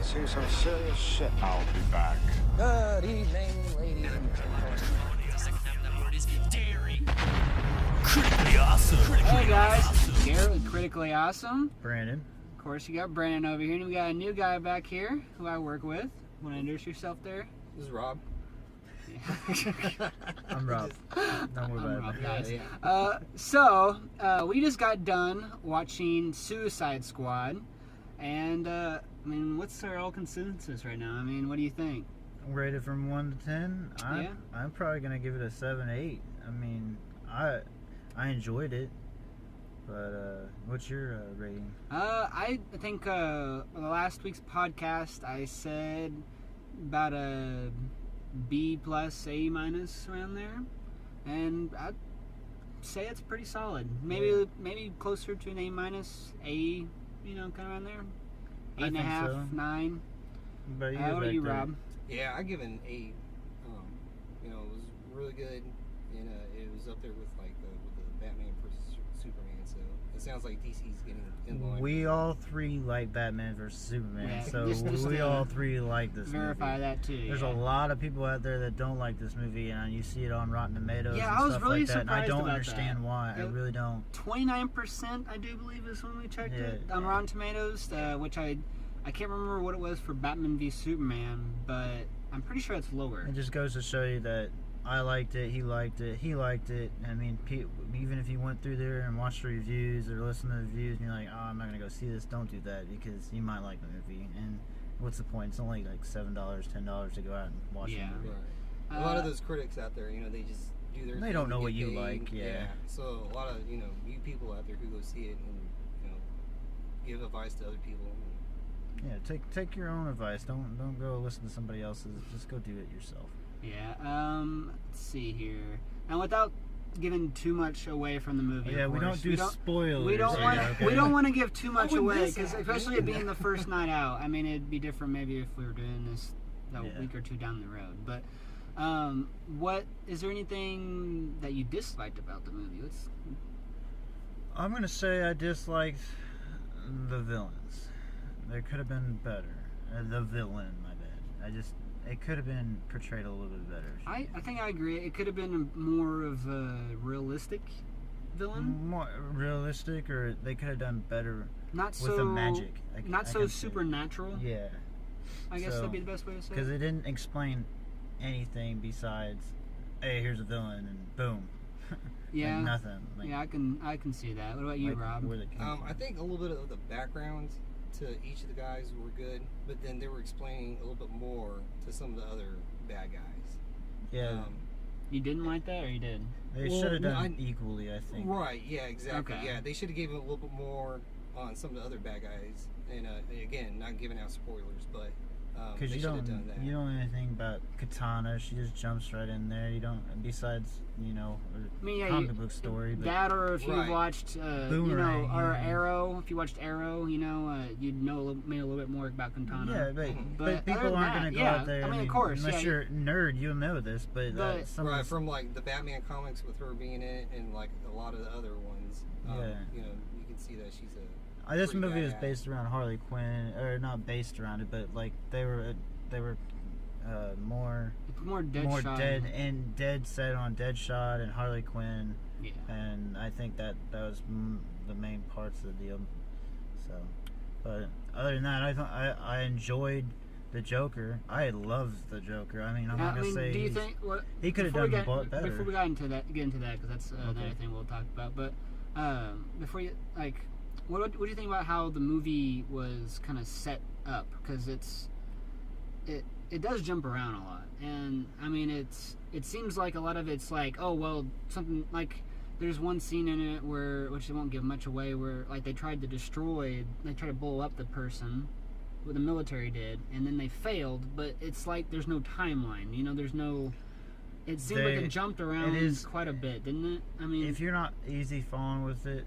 see some serious shit. I'll be back. Good evening, ladies and gentlemen. Critically awesome. Hey guys, Garrett with Critically Awesome. Brandon. Of course, you got Brandon over here, and we got a new guy back here who I work with. Want to introduce yourself there? This is Rob. I'm Rob. Don't worry about it. Guys. So, we just got done watching Suicide Squad, and I mean, what's our all consensus right now? I mean, what do you think? Rated from 1 to 10, Yeah. I'm probably gonna give it a 7-8. I mean, I enjoyed it, but what's your rating? I think the last week's podcast I said about a B plus, A minus around there, and I'd say it's pretty solid. Maybe closer to an A minus, A, you know, kind of around there. 8.5, so. 9. But What about you, Rob? Yeah, I give it an 8. You know, it was really good, and it was up there with like with the Batman vs Superman. So it sounds like DC's getting in line. We all three like Batman vs Superman, Yeah, so just we to all three like this Verify movie. that too. There's yeah. a lot of people out there that don't like this movie, and you see it on Rotten Tomatoes Yeah, and I was stuff really like that, and I surprised don't about understand that. why. I It- really don't. 29%, I do believe, is when we checked it Yeah. on Rotten Tomatoes, which I can't remember what it was for Batman v Superman, but I'm pretty sure it's lower. It just goes to show you that I liked it, he liked it, he liked it. I mean, even if you went through there and watched the reviews or listened to the reviews and you're like, oh, I'm not going to go see this, don't do that, because you might like the movie. And what's the point? It's only like $7, $10 to go out and watch Yeah. the movie. Right. A lot of those critics out there, you know, they just do their They thing don't to know get what you paid. like, yeah. So a lot of, you know, you people out there who go see it and, you know, give advice to other people. Yeah, take your own advice. Don't go listen to somebody else's. Just go do it yourself. Yeah, let's see here. And without giving too much away from the movie, Yeah, of we course, don't do spoilers. We don't here, want okay? we don't want to give too much would away, miss because that, especially man. it being the first night out. I mean, it'd be different maybe if we were doing this a Yeah. week or two down the road. But what is there anything that you disliked about the movie? I'm gonna say I disliked the villains. They could have been better. The villain, my bad. It could have been portrayed a little bit better. I think I agree. It could have been more of a realistic villain, More realistic, or they could have done better not with so the magic. not so supernatural. Yeah, I guess so- that'd be the best way to say because it. it didn't explain anything besides, hey, here's a villain, and boom. Yeah. Like nothing. Like, Yeah, I can see that. What about you, like Rob? where they came I from. think a little bit of the background to each of the guys were good, but then they were explaining a little bit more to some of the other bad guys. Yeah, You didn't like that, or you did? they well, should have no, done equally, I think. Right, yeah, exactly. Okay. Yeah, they should have given a little bit more on some of the other bad guys. And again, not giving out spoilers, but Because they you should don't, have done that. you don't know anything about Katana. She just jumps right in there. You don't, besides, you know, I mean, yeah, comic book story. But That, or if you Right. watched, you know, Boomerang, or yeah. Arrow. If you watched Arrow, you know, you'd know maybe a little bit more about Katana. yeah, but But other people than aren't that, going to go yeah, out there. I mean, of course, unless yeah, you're a nerd, you'll know this. But But- some Right, of the, from like the Batman comics with her being in it, and like a lot of the other ones. Yeah. You know, you can see that she's a. this pretty movie was badass. based around Harley Quinn, or not based around it, but like they were more It's more Deadshot. dead set on Deadshot and Harley Quinn. Yeah. And I think that was the main parts of the deal. So, but other than that, I thought I enjoyed the Joker. I loved the Joker. I mean, I'm not gonna say do you think he could have before we done get- better. Before we get into that, because that's another thing we'll talk about. But before you what do you think about how the movie was kind of set up? Because it does jump around a lot, and I mean it seems like a lot of it's like, oh well, something like there's one scene in it where, which I won't give much away, where like they tried to blow up the person, what the military did, and then they failed, but it's like there's no timeline, you know, there's no. It seemed like it jumped around quite a bit, didn't it? I mean, if you're not easy following with it,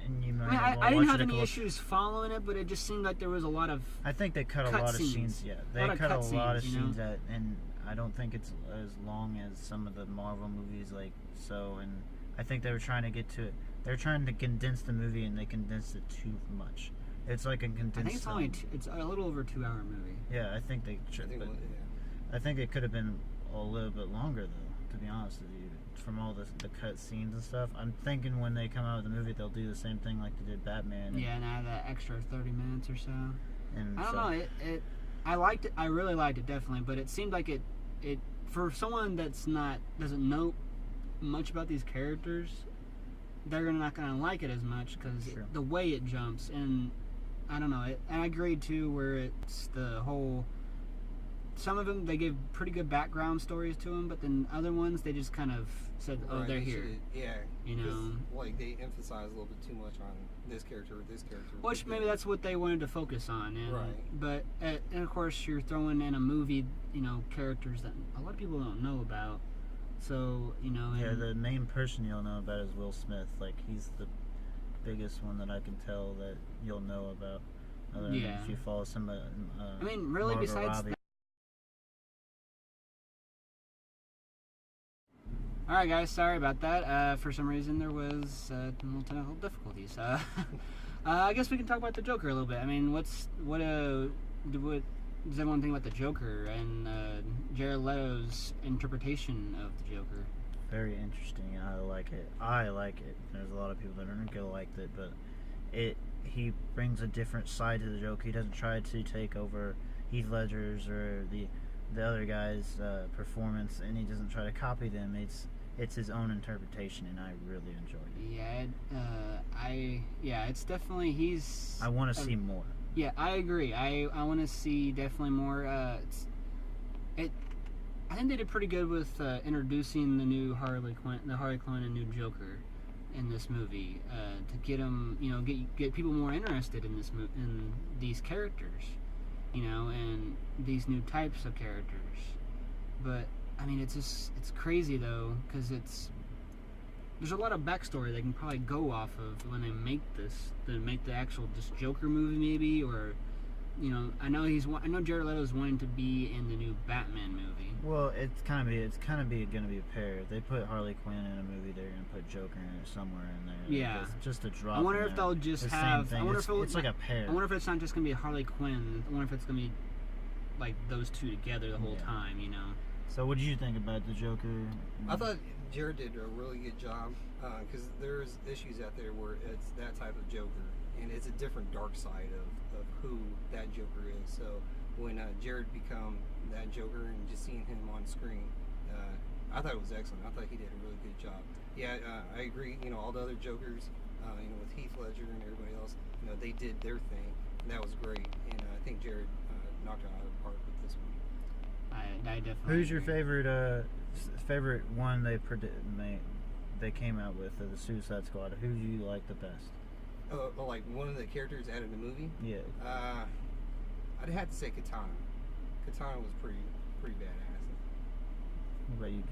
and you might, I didn't have any issues following it, but it just seemed like there was a lot of. I think they cut a lot of scenes. Yeah, they cut a lot of scenes out, and I don't think it's as long as some of the Marvel movies. And I think they were trying to get to it. They're trying to condense the movie, and they condensed it too much. It's like a condensed. I think it's only it's a little over 2-hour movie. Yeah, I think they should. But I think it could have been a little bit longer though. To be honest with you, from all the cut scenes and stuff, I'm thinking when they come out with the movie, they'll do the same thing like they did Batman. Yeah, and add that extra 30 minutes or so. And I don't know. I liked it. I really liked it, definitely. But it seemed like it for someone doesn't know much about these characters, they're not gonna like it as much because the way it jumps, and I don't know. And I agree too, where it's the whole. Some of them they gave pretty good background stories to them, but then other ones they just kind of said, "Oh, right, they're here." Yeah, you know, like they emphasize a little bit too much on this character or this character. Which maybe that's what they wanted to focus on, and, right? But and of course, you're throwing in a movie, characters that a lot of people don't know about. So yeah, the main person you'll know about is Will Smith. Like he's the biggest one that I can tell that you'll know about. Other than if you follow somebody, I mean, really, Margot besides Robbie. that. All right, guys. Sorry about that. For some reason, there was little technical difficulties. I guess we can talk about the Joker a little bit. I mean, what does everyone think about the Joker and Jared Leto's interpretation of the Joker? Very interesting. I like it. There's a lot of people that aren't gonna like it, but he brings a different side to the Joker. He doesn't try to take over Heath Ledger's or the other guy's performance, and he doesn't try to copy them. It's his own interpretation, and I really enjoy it. Yeah, it's definitely I want to see more. Yeah, I agree. I want to see definitely more. I think they did pretty good with introducing the new Harley Quinn and new Joker in this movie to get them, get people more interested in in these characters, and these new types of characters. But I mean, it's crazy though, because there's a lot of backstory they can probably go off of when they make the actual just Joker movie, maybe, or I know Jared Leto's wanting to be in the new Batman movie. Well, it's kind of going to be a pair. If they put Harley Quinn in a movie, they're going to put Joker in it somewhere in there. Yeah, just a drop. I wonder if they'll just have. I wonder if it's like a pair. I wonder if it's not just going to be Harley Quinn. I wonder if it's going to be like those two together the whole time. So, what did you think about the Joker? I thought Jared did a really good job because there's issues out there where it's that type of Joker, and it's a different dark side of who that Joker is. So when Jared become that Joker and just seeing him on screen, I thought it was excellent. I thought he did a really good job. Yeah, I agree. All the other Jokers, with Heath Ledger and everybody else, they did their thing, and that was great. And I think Jared knocked it out of the park with this one. I definitely. Who's your favorite one they came out with, the Suicide Squad? Who do you like the best? Like one of the characters out of the movie? Yeah. I'd have to say Katana. Katana was pretty badass. What about you?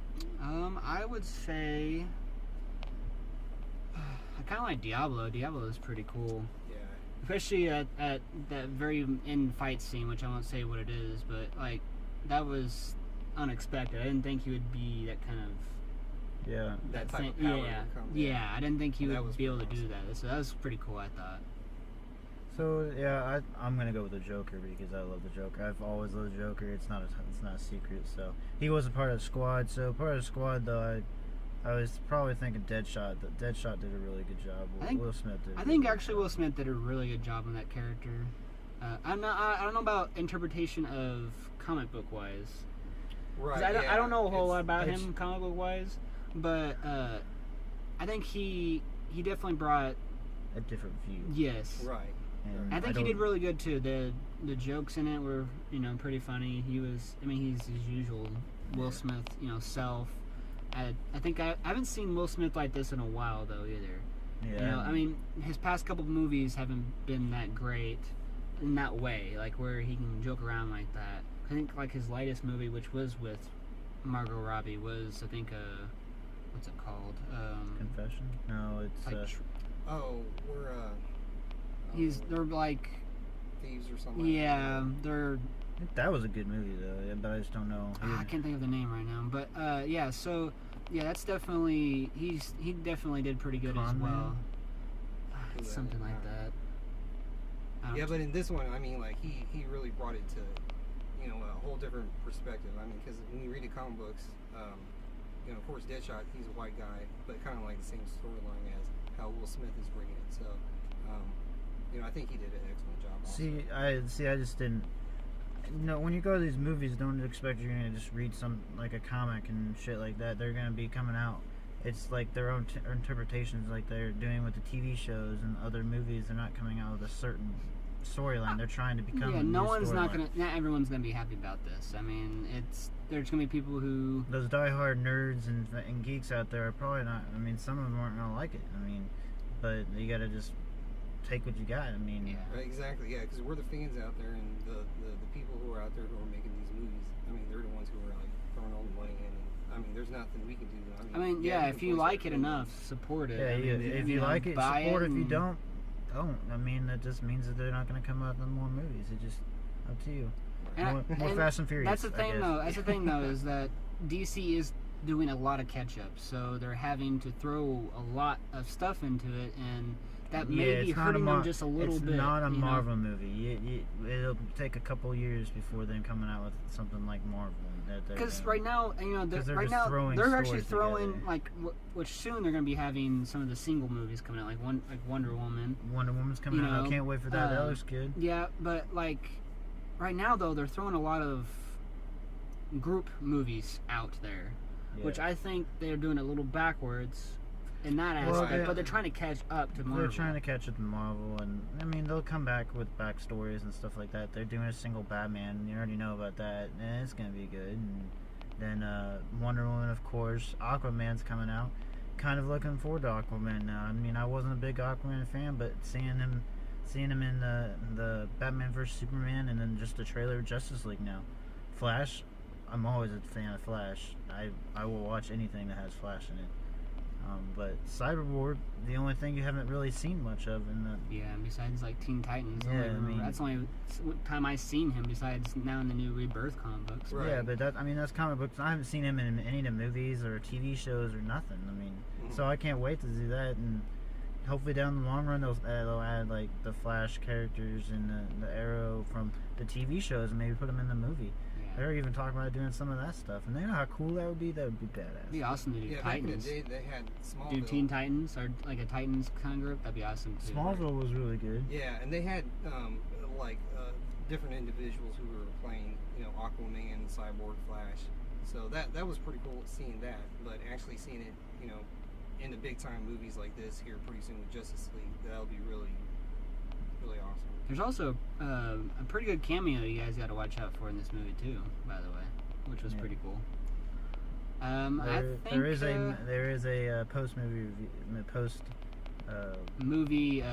I would say I kind of like Diablo. Diablo is pretty cool. Yeah. Especially at that very end fight scene, which I won't say what it is, but like that was unexpected. I didn't think he would be that kind of. Yeah. That type of power. Yeah. I didn't think he would be able to do awesome. that. So that was pretty cool, I thought. So yeah, I'm gonna go with the Joker because I love the Joker. I've always loved the Joker. It's not a secret. So he was a part of the squad. So part of the squad though, I was probably thinking Deadshot. Deadshot did a really good job. Will Smith did. I think actually Will Smith did a really good job on that character. I don't know about interpretation of comic book wise. Right. I don't know a whole lot about him comic book wise, but I think he definitely brought a different view. Yes. Right. And I think he did really good too. The jokes in it were pretty funny. He's his usual Will Smith self. I think I haven't seen Will Smith like this in a while though either. Yeah. His past couple of movies haven't been that great in that way, like where he can joke around like that. I think like his latest movie, which was with Margot Robbie, was I think what's it called? Confession? No, it's like we're they're like thieves or something. Yeah, they're. I think that was a good movie though, but I just don't know. I can't think of the name right now, but yeah. So yeah, that's definitely he definitely did pretty good as well. Something like that. Yeah, but in this one, I mean, like he really brought it to, you know, a whole different perspective. I mean, because when you read the comic books, you know, of course, Deadshot, he's a white guy, but kind of like the same storyline as how Will Smith is bringing it. So, you know, I think he did an excellent job. Also. I just didn't. No, when you go to these movies, don't expect you're gonna just read some like a comic and shit like that. They're gonna be coming out. It's like their own interpretations, like they're doing with the TV shows and other movies. They're not coming out with a certain storyline. They're trying to become. Yeah, a no new one's storyline. not everyone's gonna be happy about this. I mean, there's gonna be people who Those diehard nerds and geeks out there are probably not. I mean, some of them aren't gonna like it. I mean, but you gotta just take what you got. I mean, Yeah. Right, exactly. Yeah, because we're the fans out there, and the people who are out there who are making these movies. I mean, they're the ones who are like throwing all the money in. And, I mean, there's nothing we can do. I mean, yeah, we if can you voice like our it opinion. enough, support it. yeah. I mean, If you know, like it, buy support. If you and- don't. I mean, that just means that they're not gonna come out with more movies. It's just up to you. And More Fast and Furious. That's the I thing, guess. though. That's the thing, though, is that DC is doing a lot of catch up, so they're having to throw a lot of stuff into it, and that may be it's not hurting a them just a little bit. It's not a you know? Marvel movie. It'll take a couple years before them coming out with something like Marvel. Because right now, you know, 'Cause they're right just now throwing they're actually stories throwing together. like, which soon they're going to be having some of the single movies coming out, like Wonder Woman. Wonder Woman's coming you out. know, I can't wait for that. That looks good. Yeah, but like right now though, they're throwing a lot of group movies out there, Yeah. which I think they're doing a little backwards in that Well, aspect. yeah. But they're trying to catch up to Marvel. They're trying to catch up to Marvel, and I mean they'll come back with backstories and stuff like that. They're doing a single Batman. You already know about that, and it's gonna be good. And then Wonder Woman, of course. Aquaman's coming out. Kind of looking forward to Aquaman now. I mean, I wasn't a big Aquaman fan, but seeing him in the Batman vs Superman, and then just the trailer of Justice League now. Flash, I'm always a fan of Flash. I will watch anything that has Flash in it. But Cyborg, the only thing you haven't really seen much of in the. Yeah, and besides like Teen Titans, Yeah, I mean- that's the only time I've seen him. Besides now in the new Rebirth comic books. Right. Yeah, but that's comic books. I haven't seen him in any of the movies or TV shows or nothing. I mean, so I can't wait to do that, and hopefully down the long run they'll add like the Flash characters and the Arrow from the TV shows and maybe put them in the movie. Yeah. They're even talking about doing some of that stuff, and they know how cool that would be. That would be badass. It'd be awesome to do Yeah, back in the Titans. day, they had Smallville. Do Teen Titans or like a Titans kind of group? That'd be awesome too. Smallville was really good. Yeah, and they had different individuals who were playing, you know, Aquaman, Cyborg, Flash. So that was pretty cool seeing that. But actually seeing it, you know, in the big time movies like this here pretty soon with Justice League, that'll be really, really awesome. There's also a pretty good cameo you guys got to watch out for in this movie too, by the way, which was Yeah. pretty cool. I think There is a post movie movie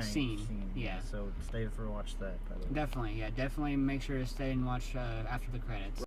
scene. Yeah, so stay for watch that. By the way. Definitely make sure to stay and watch after the credits.